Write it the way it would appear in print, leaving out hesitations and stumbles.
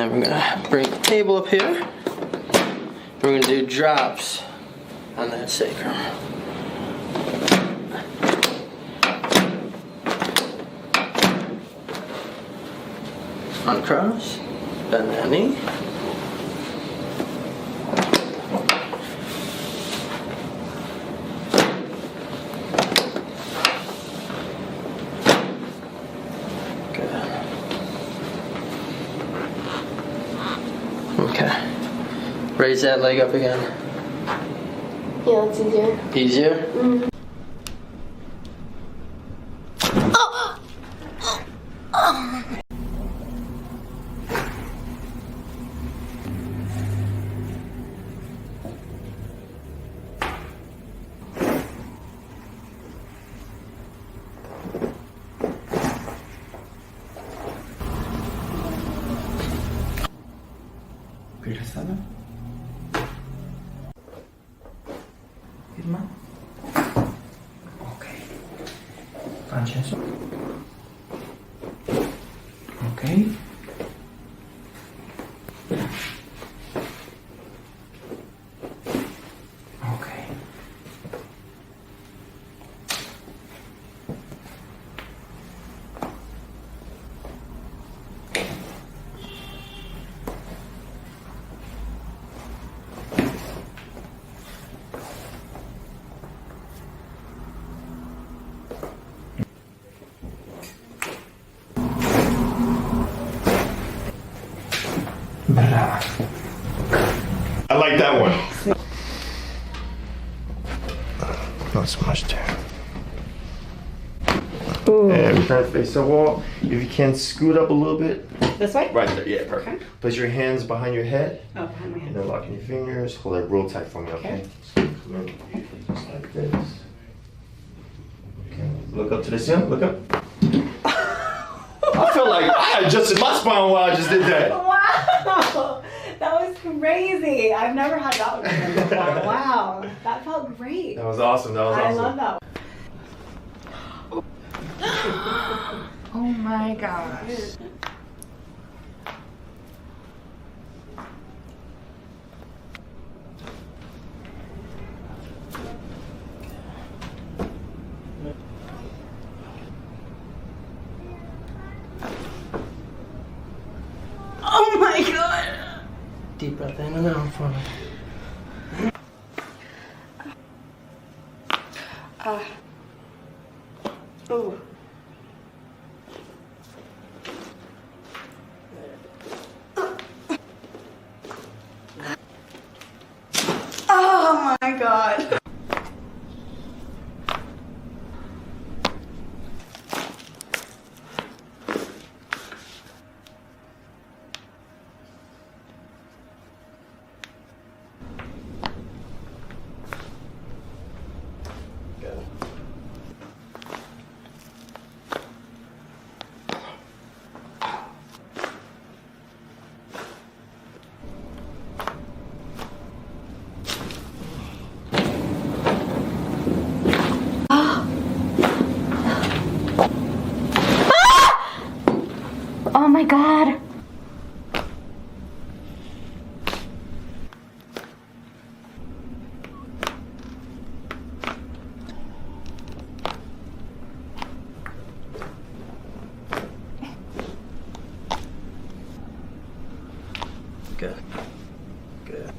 then we're gonna bring the table up here. We're gonna do drops on that sacrum. Uncross, bend that knee. Okay. Raise that leg up again. Yeah, it's easier. Easier? Mm-hmm. Pirsana. Firma. Ok. Francesco. Ok. Ok. Brava. I like that one. Not so much there. And we try to face the wall. If you can, scoot up a little bit. This way? Right there, yeah, perfect. Okay. Place your hands behind your head. Oh, behind my And head. then locking your fingers. Hold it real tight for me, okay? Come in, just like this. Okay, look up to the ceiling, look up. I feel like I adjusted my spine while I just did that. Wow! That was crazy. I've never had that one before. Wow. That felt great. That was awesome, that was I awesome. love that one. Oh my gosh. Oh my god! Deep breath in and out for me. Oh. Oh my god. Oh my god. Good. Good.